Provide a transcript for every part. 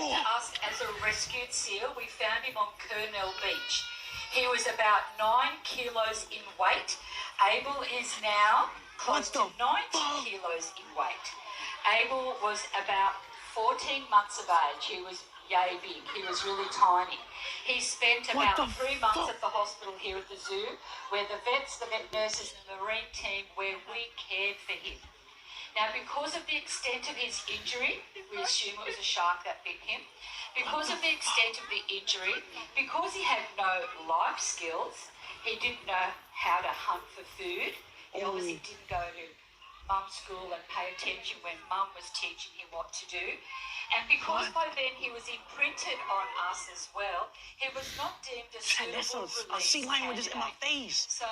to us as a rescued seal. We found him on Kurnell Beach. He was about 9 kilos in weight. Abel is now close to 90 kilos in weight. Abel was about 14 months of age. He was yay big. He was really tiny. He spent about 3 months at the hospital here at the zoo, where the vets, the vet nurses and the marine team, where we cared for him. Now, because of the extent of his injury, we assume it was a shark that bit him, because of the extent of the injury, because he had no life skills, he didn't know how to hunt for food. He obviously didn't go to mum's school and pay attention when mum was teaching him what to do. And because by then he was imprinted on us as well, he was not deemed a suitable release sea lion just in my face. So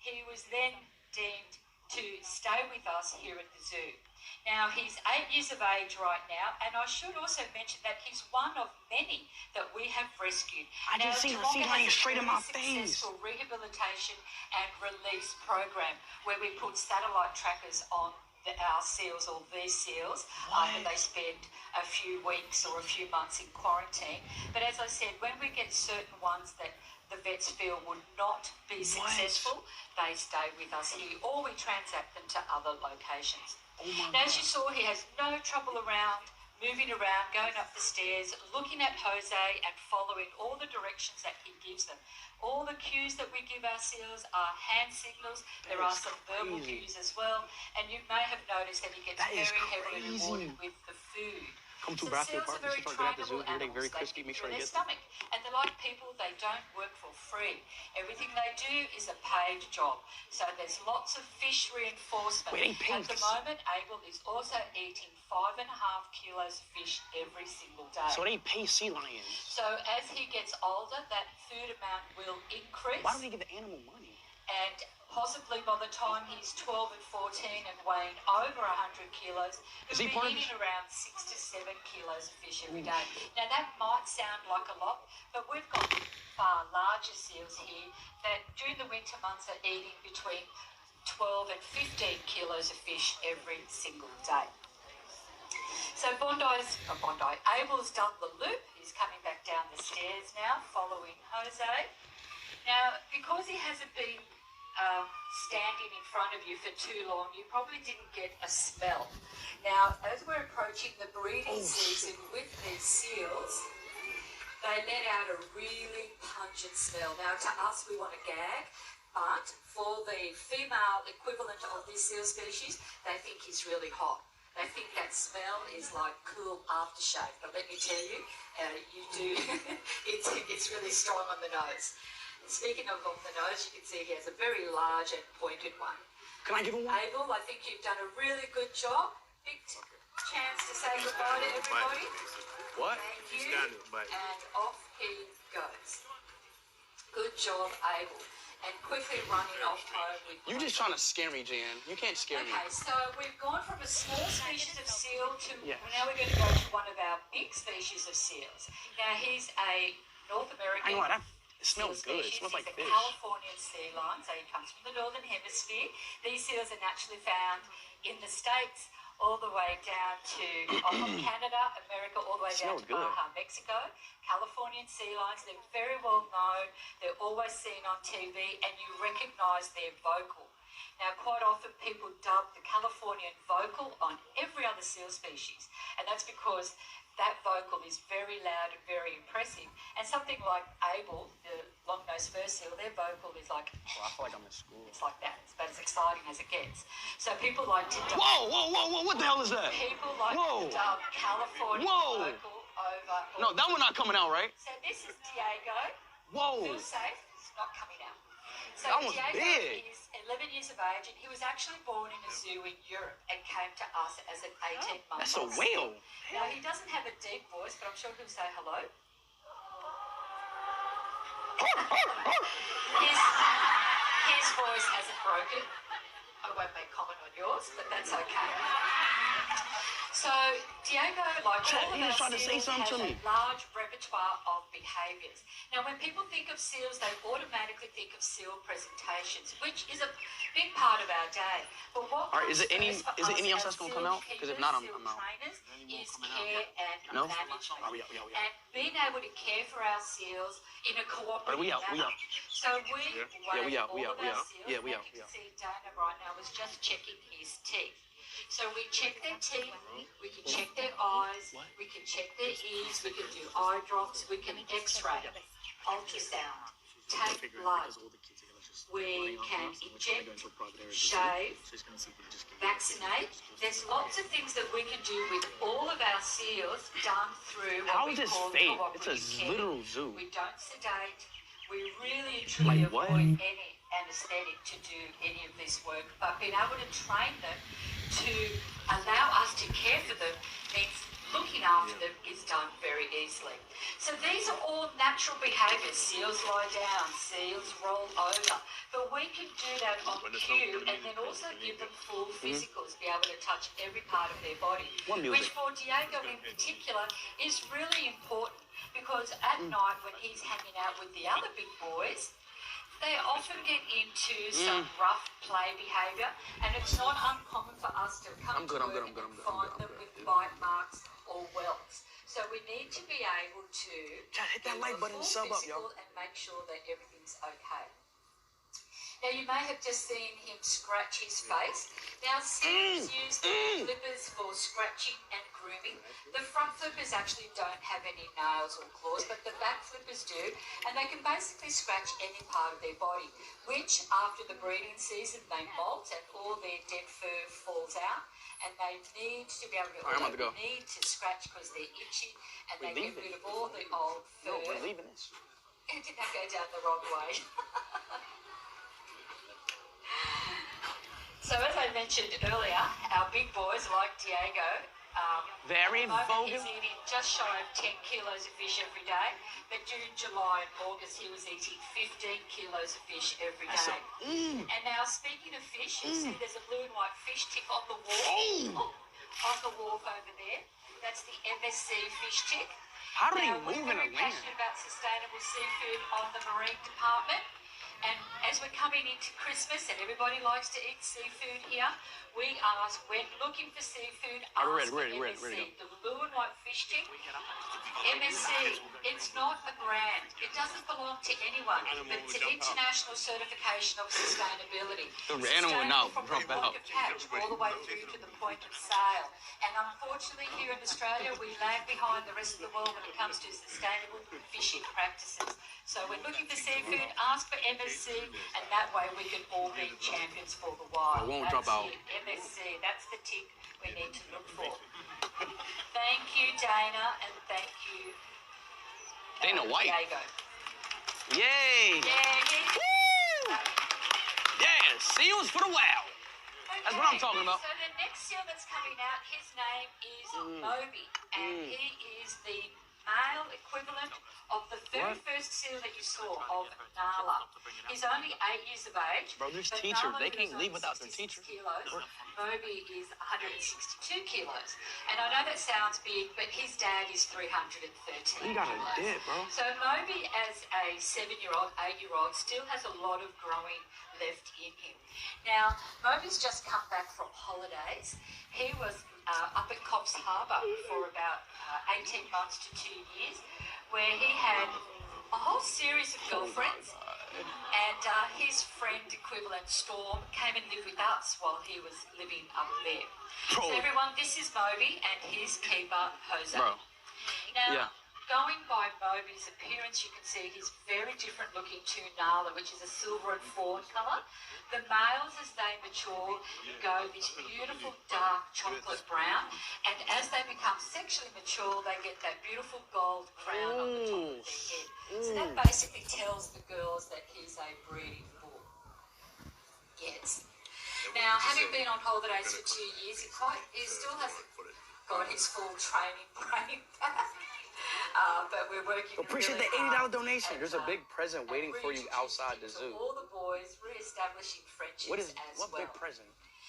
he was then deemed to stay with us here at the zoo. Now, he's 8 years of age right now, and I should also mention that he's one of many that we have rescued. I just seen a sea lion straight in my face. Successful rehabilitation and release program where we put satellite trackers on our seals, or these seals, after they spend a few weeks or a few months in quarantine. But as I said, when we get certain ones that the vets feel would not be successful, they stay with us here, or we transact them to other locations. Now, as you saw, he has no trouble moving around, going up the stairs, looking at Jose and following all the directions that he gives them. All the cues that we give our seals are hand signals. There are some verbal cues as well. And you may have noticed that he gets very heavily rewarded with the food. So seals are very trainable animals. They think through their stomach. And they're like people, they don't work for free. Everything they do is a paid job. So there's lots of fish reinforcement. At the moment, Abel is also eating 5.5 kilos of fish every single day. So they pay sea lions. So as he gets older, that food amount will increase. Why don't they give the animal money? And possibly by the time he's 12 and 14 and weighing over 100 kilos, he'll be eating around 6 to 7 kilos of fish every day. Now, that might sound like a lot, but we've got far larger seals here that during the winter months are eating between 12 and 15 kilos of fish every single day. So Abel's done the loop. He's coming back down the stairs now, following Jose. Now, because he hasn't been standing in front of you for too long, you probably didn't get a smell. Now, as we're approaching the breeding season with these seals, they let out a really pungent smell. Now, to us, we want to gag, but for the female equivalent of this seal species, they think he's really hot. They think that smell is like cool aftershave. But let me tell you, you do, it's really strong on the nose. Speaking of on the nose, you can see he has a very large and pointed one. Can I give him one? Abel, I think you've done a really good job. Big chance to say goodbye to everybody. What? Thank you. And off he goes. Good job, Abel. And quickly running off home with... You're just trying to scare me, Jan. You can't scare me. Okay, so we've gone from a small species of seal to... Now we're going to go to one of our big species of seals. Now, he's a North American... I know, that smells good. It smells like fish. fish. Californian sea lion, so he comes from the Northern Hemisphere. These seals are naturally found in the States, all the way down to Canada, America, all the way down to Baja, Mexico. Californian sea lions, they're very well known. They're always seen on TV, and you recognise their vocal. Now, quite often people dub the Californian vocal on every other seal species, and that's because that vocal is very loud and very impressive. And something like Abel, the long-nosed fur seal, their vocal is like... Oh, I feel like I'm in school. It's like that. It's about as exciting as it gets. So people like to dub... Whoa, what the hell is that? People like to dub Californian vocal over... No, that one not coming out, right? So this is Diego. Whoa. Feel safe. It's not coming out. So that one's Diego big. is 11 years of age, and he was actually born in a zoo in Europe and came to us as an 18-month-old. That's a whale. Now, he doesn't have a deep voice, but I'm sure he'll say hello. His voice hasn't broken. I won't make comment on yours, but that's okay. So Diego, like Chat, all of he was our trying to say seals, something has to me. a large repertoire of behaviours. Now, when people think of seals, they automatically think of seal presentations, which is a big part of our day. But what All right, is it any comes first is for it any us else that's as gonna come out? Because if not, I'm seal out. trainers is care and No? management. Are we out? And being able to care for our seals in a cooperative We out? We manner. out. So we Yeah, we out. all We of out. We our out. seals. Yeah, we and out. you We can out. see Dana right now was just checking his teeth. So we check their teeth, we can check their eyes, we can check their ears, we can do eye drops, we can x-ray, ultrasound, take blood, we can inject, shave, vaccinate. There's lots of things that we can do with all of our seals done through what How we is this call fake? cooperative It's a care. literal zoo. We don't sedate. We really and truly Like what? avoid any anaesthetic to do any of this work. But being able to train them to allow us to care for them means looking after them is done very easily. So these are all natural behaviours. Seals lie down, seals roll over. But we can do that on cue and then also give them full physicals, be able to touch every part of their body. Which for Diego in particular is really important because at night when he's hanging out with the other big boys, they often get into some rough play behaviour, and it's not uncommon for us to come to work and find them with bite marks or welts. So we need to be able to Hit that like button and sub up, yo. and make sure that everything's okay. Now you may have just seen him scratch his face. Now seals use the flippers for scratching and grooming. The front flippers actually don't have any nails or claws, but the back flippers do, and they can basically scratch any part of their body, which after the breeding season they molt and all their dead fur falls out, and they need to be able to, need to scratch because they're itchy, and they get rid of all the old fur. No, we're leaving this. Did that go down the wrong way? So as I mentioned earlier, our big boys like Diego, Very vulgar. he's eating just shy of 10 kilos of fish every day, but during July and August he was eating 15 kilos of fish every day. And now speaking of fish, you see there's a blue and white fish tick on the wall, on the wharf over there. That's the MSC fish tick. How do they Now, move we're in a very land? passionate about sustainable seafood on the marine department. And as we're coming into Christmas and everybody likes to eat seafood here, we ask, when looking for seafood, ask for MSC. The blue and white fish tick, MSC, it's not a brand. It doesn't belong to anyone, but it's an international certification of sustainability. The animal now from drop the out. point of catch all the way through to the point of sale. And unfortunately here in Australia, we lag behind the rest of the world when it comes to sustainable fishing practices. So we're looking for seafood, ask for MSC, and that way we can all be champions for the wild. It won't drop out. MSC, that's the tick we need to look for. Thank you, Dana, and thank you, Dana White. Diego. Yay! Yeah, Yeah, seals for the wow. That's what I'm talking about. So the next seal that's coming out, his name is Moby, and he is the male equivalent of the very first seal that you saw of Nala. He's only 8 years of age. Bro, there's but teachers. Nala They is can't leave only without their 66 teachers. Kilos. Moby is 162 kilos. And I know that sounds big, but his dad is 313 You got a kilos. dip, bro. So Moby, as a 7-year-old, 8-year-old, still has a lot of growing left in him. Now, Moby's just come back from holidays. He was up at Coffs Harbour for about 18 months to 2 years, where he had a whole series of girlfriends, and his friend equivalent Storm came and lived with us while he was living up there. So everyone, this is Moby and his keeper Jose. Bro. Now, going by Moby's appearance, you can see he's very different looking to Nala, which is a silver and fawn colour. The males, as they mature, go this beautiful dark chocolate brown, and as they become sexually mature, they get that beautiful gold crown on the top of their head. So that basically tells the girls that he's a breeding bull. Yes. Now, having been on holidays for 2 years, he still hasn't got his full training brain back. But we're working. Appreciate really the $80 hard donation. and, There's a big present waiting for you outside the zoo. All the boys re-establishing friendships What as big well. present?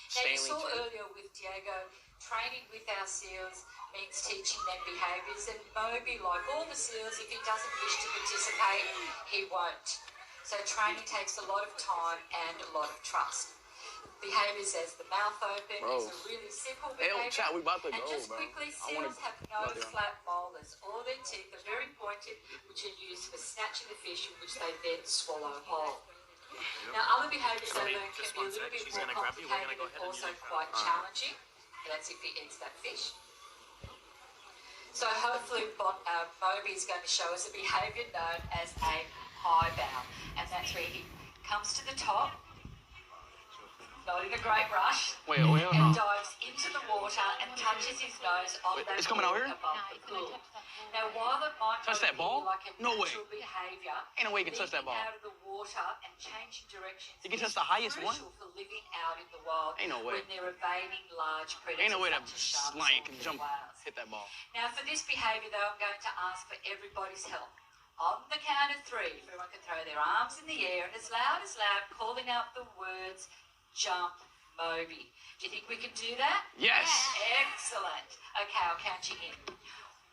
Now, you saw earlier with Diego, training with our seals means teaching them behaviours, and Moby, like all the seals, if he doesn't wish to participate, he won't. So training takes a lot of time and a lot of trust. Behaviours as the mouth open is a really simple behaviour. Chat, we about to go, just quickly, seals have no flat molars. All their teeth are very pointed, which are used for snatching the fish, which they then swallow whole. Now, other behaviours they learn can be a little bit more complicated and also quite challenging. That's if he eats that fish. So hopefully Moby is going to show us a behaviour known as a high bow. And that's where he comes to the top, not in a great rush, and dives into the water and touches his nose on that board above the pool. Now, while it might touch that ball? like a natural behaviour, ain't no way he can touch that ball. Out of the water and changing directions he can touch the highest one? for living out in the wild. Ain't no way. When they're evading large predators. Ain't no way that sharks lion can jump, hit that ball. Now, for this behaviour, though, I'm going to ask for everybody's help. On the count of 3, everyone can throw their arms in the air and as loud, calling out the words, jump, Moby. Do you think we can do that? Yes. Excellent. Okay, I'll count you in.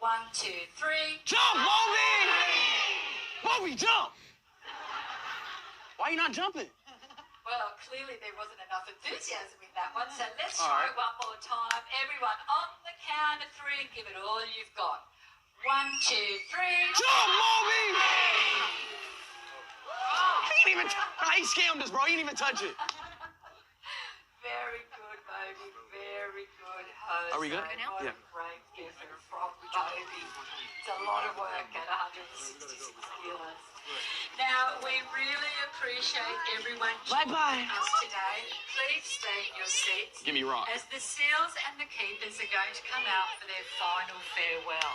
1, 2, 3. Jump, Moby! Moby, jump! Why are you not jumping? Well, clearly there wasn't enough enthusiasm in that one, so let's try it one more time. Everyone, on the count of 3, give it all you've got. 1, 2, 3. Jump, Moby! He ain't even. He scammed us, bro. He didn't even touch it. Very good, Moby. Very good, Jose. Are we good? Yeah. Great effort from Moby. It's a lot of work at 166 kilos. Now, we really appreciate everyone joining us today. Please stay in your seats. Give me rock. As the seals and the keepers are going to come out for their final farewell.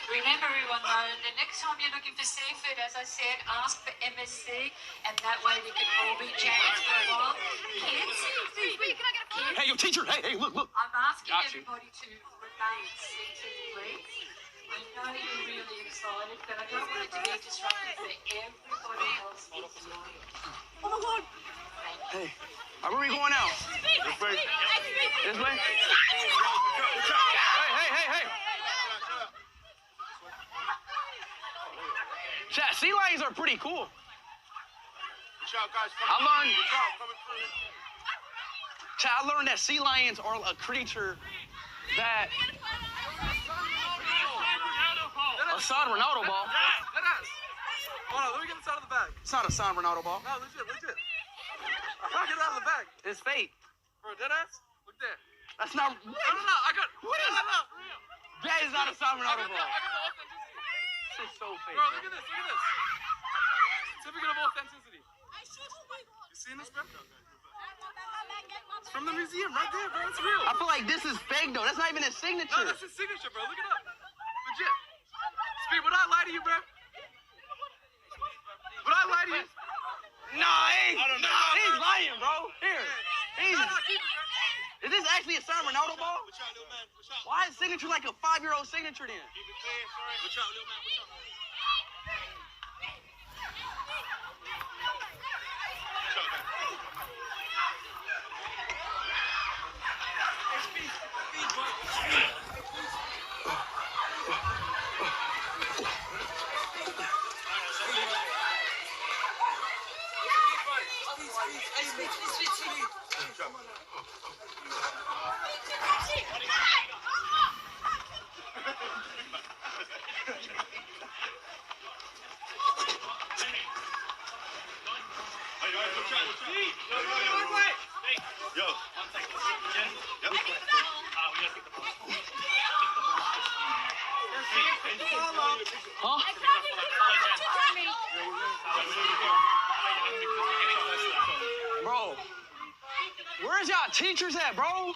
Remember, everyone, though, the next time you're looking for seafood, as I said, ask for MSC, and that way we can all be chats for a while. Kids, hey, your teacher. Hey, look. I'm asking everybody to remain seated, please. I know you're really excited, but I don't want it to be disruptive for everybody else in the audience. Oh my God. Hey, where are we going now? This way. This way? Hey. Chat, sea lions are pretty cool. I learned that sea lions are a creature that... A San Ronaldo ball? Hold on, let me get this out of the bag. It's not a San Ronaldo ball. No, legit. I'll get it out of the bag. It's fake. Bro, deadass? Look there. That's not... No, I got... What is that? No, for real. That is not a San Ronaldo ball. I got the authenticity. This is so fake. Bro, look at this. Certificate of authenticity. You seen this, bro? It's from the museum right there, bro. It's real. I feel like this is fake, though. That's not even his signature. No, that's his signature, bro. Look it up. Legit. Speed, would I lie to you, bro? Would I lie to you? Nah, he's lying, bro. Here. Keep it, bro. Is this actually a San Ronaldo ball? Why is signature like a 5-year-old signature then? Keep it clear, sorry. Watch out, little man. Bro, where's y'all teachers at, bro?